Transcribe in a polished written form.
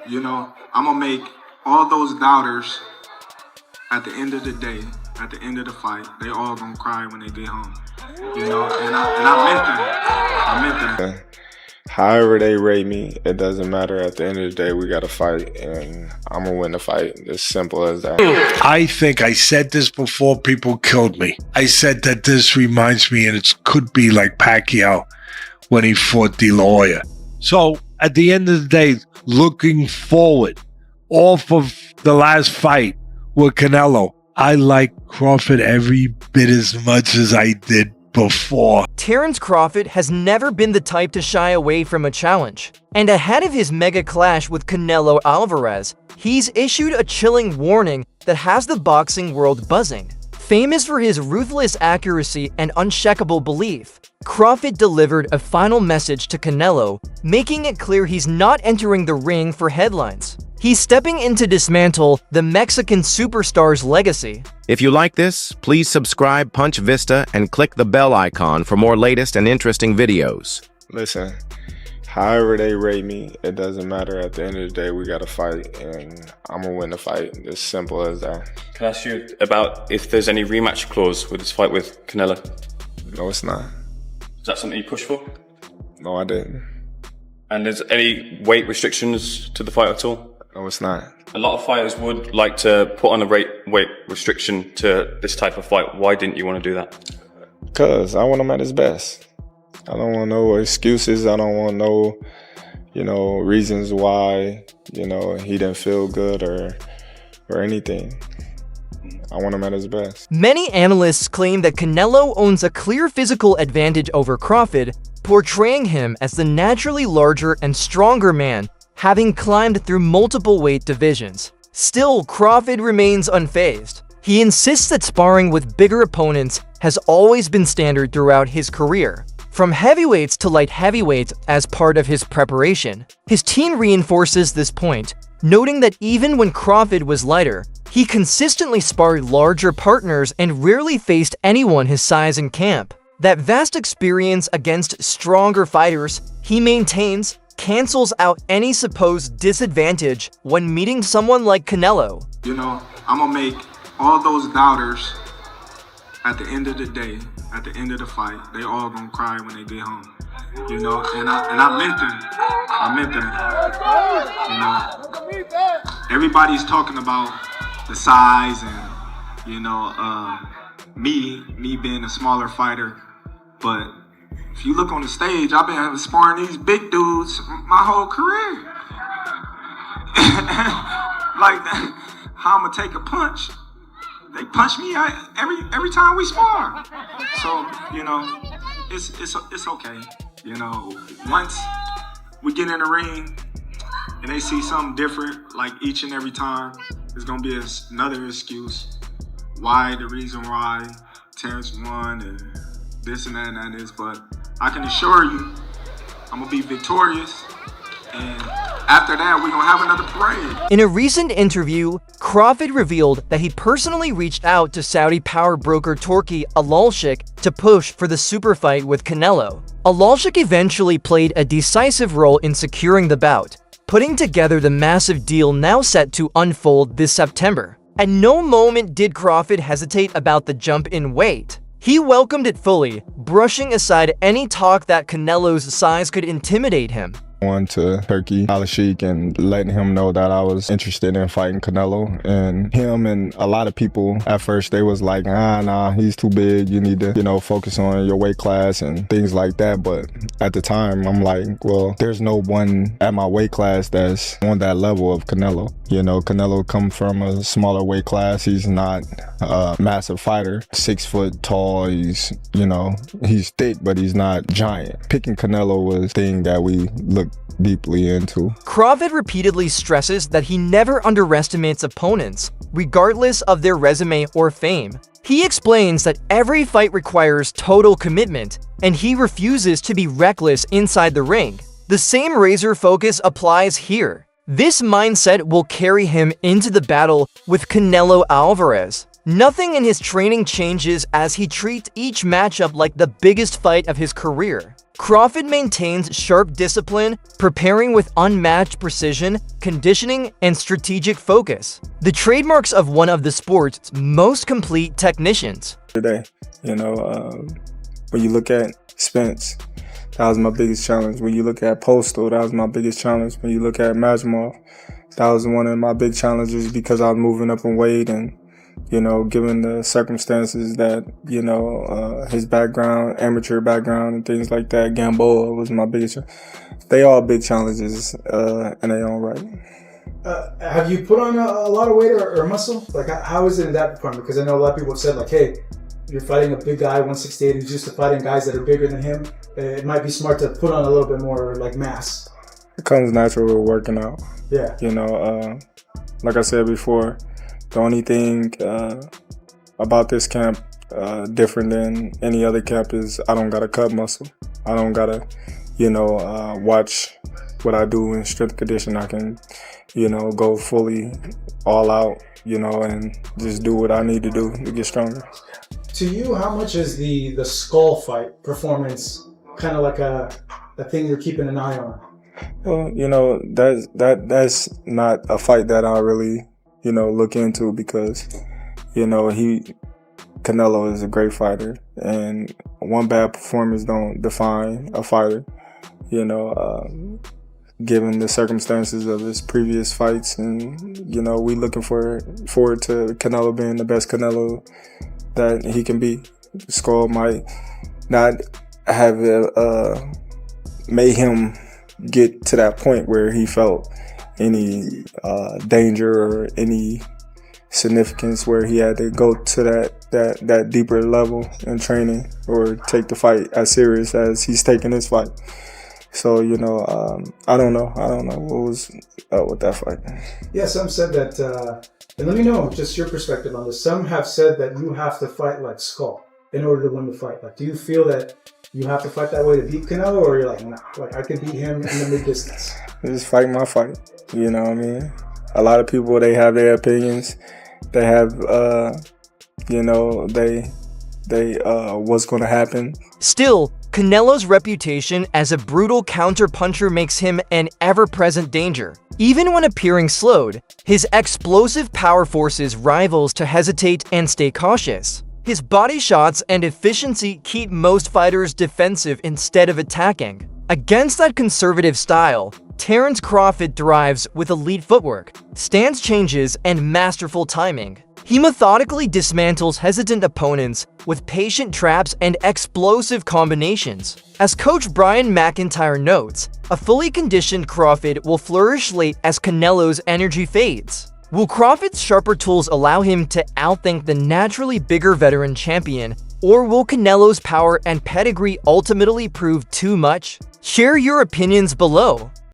I'm going to make all those doubters at the end of the day, at the end of the fight, they all going to cry when they get home. And I meant that. However they rate me, it doesn't matter. At the end of the day, we got to fight, and I'm going to win the fight. As simple as that. I think I said this before people killed me. I said that this reminds me, and it could be like Pacquiao when he fought De La Hoya. So at the end of the day, looking forward off of the last fight with Canelo, I like Crawford every bit as much as I did before. Terence Crawford has never been the type to shy away from a challenge. And ahead of his mega clash with Canelo Alvarez, he's issued a chilling warning that has the boxing world buzzing. Famous for his ruthless accuracy and unshakable belief, Crawford delivered a final message to Canelo, making it clear he's not entering the ring for headlines. He's stepping in to dismantle the Mexican superstar's legacy. If you like this, please subscribe Punch Vista and click the bell icon for more latest and interesting videos. Listen, however they rate me, it doesn't matter. At the end of the day, we got to fight, and I'm going to win the fight. As simple as that. Can I ask you about if there's any rematch clause with this fight with Canelo? No, it's not. Is that something you push for? No, I didn't. And there's any weight restrictions to the fight at all? No, it's not. A lot of fighters would like to put on a weight restriction to this type of fight. Why didn't you want to do that? Because I want him at his best. I don't want no excuses. I don't want no, reasons why, he didn't feel good or anything. I want him at his best. Many analysts claim that Canelo owns a clear physical advantage over Crawford, portraying him as the naturally larger and stronger man, having climbed through multiple weight divisions. Still, Crawford remains unfazed. He insists that sparring with bigger opponents has always been standard throughout his career, from heavyweights to light heavyweights as part of his preparation. His team reinforces this point, noting that even when Crawford was lighter, he consistently sparred larger partners and rarely faced anyone his size in camp. That vast experience against stronger fighters, he maintains, cancels out any supposed disadvantage when meeting someone like Canelo. I'm going to make all those doubters at the end of the day, at the end of the fight, they all going to cry when they get home. And I meant that. Everybody's talking about the size and, me being a smaller fighter, but if you look on the stage, I've been sparring these big dudes my whole career. Like, how I'm gonna take a punch? They punch me every time we spar. So it's okay. Once we get in the ring and they see something different, like each and every time, it's gonna be another excuse why the reason why Terence won and this and that and that is, but I can assure you, I'm going to be victorious, and after that, we're going to have another parade. In a recent interview, Crawford revealed that he personally reached out to Saudi power broker Turki Al-Sheikh to push for the super fight with Canelo. Al-Sheikh eventually played a decisive role in securing the bout, putting together the massive deal now set to unfold this September. At no moment did Crawford hesitate about the jump in weight. He welcomed it fully, brushing aside any talk that Canelo's size could intimidate him. On to Turki Al-Sheikh and letting him know that I was interested in fighting Canelo, and him and a lot of people at first, they was like, nah, he's too big, you need to focus on your weight class and things like that. But at the time, I'm like, well, there's no one at my weight class that's on that level of Canelo. Canelo come from a smaller weight class. He's not a massive fighter, 6 foot tall. He's thick, but he's not giant. Picking Canelo was a thing that we looked deeply into. Crawford repeatedly stresses that he never underestimates opponents, regardless of their resume or fame. He explains that every fight requires total commitment, and he refuses to be reckless inside the ring. The same razor focus applies here. This mindset will carry him into the battle with Canelo Alvarez. Nothing in his training changes as he treats each matchup like the biggest fight of his career. Crawford maintains sharp discipline, preparing with unmatched precision, conditioning, and strategic focus. The trademarks of one of the sport's most complete technicians. Today, when you look at Spence, that was my biggest challenge. When you look at Postal, that was my biggest challenge. When you look at Majmov, that was one of my big challenges because I was moving up in weight and, given the circumstances that, his background, amateur background and things like that, Gamboa was my biggest. They all big challenges in their own right. Have you put on a lot of weight or muscle? Like, how is it in that department? Because I know a lot of people have said, like, hey, you're fighting a big guy, 168, who's used to fighting guys that are bigger than him. It might be smart to put on a little bit more, like, mass. It comes natural with working out. Yeah. Like I said before, the only thing about this camp different than any other camp is I don't gotta cut muscle. I don't gotta, watch what I do in strength condition. I can, go fully all out, and just do what I need to do to get stronger. To you, how much is the skull fight performance kind of like a thing you're keeping an eye on? Well, that's not a fight that I really, look into because, Canelo is a great fighter, and one bad performance don't define a fighter. Given the circumstances of his previous fights, and we looking forward to Canelo being the best Canelo that he can be. Skull might not have made him get to that point where he felt any danger or any significance where he had to go to that deeper level in training or take the fight as serious as he's taking this fight. So, I don't know what was up with that fight. Yeah, some said that, and let me know just your perspective on this. Some have said that you have to fight like Skull in order to win the fight. Like, do you feel that you have to fight that way to beat Canelo, or you're like, nah, like I could beat him in the mid-distance? Just fight my fight, you know what I mean? A lot of people, they have their opinions. They have, what's going to happen. Still, Canelo's reputation as a brutal counterpuncher makes him an ever-present danger. Even when appearing slowed, his explosive power forces rivals to hesitate and stay cautious. His body shots and efficiency keep most fighters defensive instead of attacking. Against that conservative style, Terence Crawford thrives with elite footwork, stance changes, and masterful timing. He methodically dismantles hesitant opponents with patient traps and explosive combinations. As coach Brian McIntyre notes, a fully conditioned Crawford will flourish late as Canelo's energy fades. Will Crawford's sharper tools allow him to outthink the naturally bigger veteran champion, or will Canelo's power and pedigree ultimately prove too much? Share your opinions below.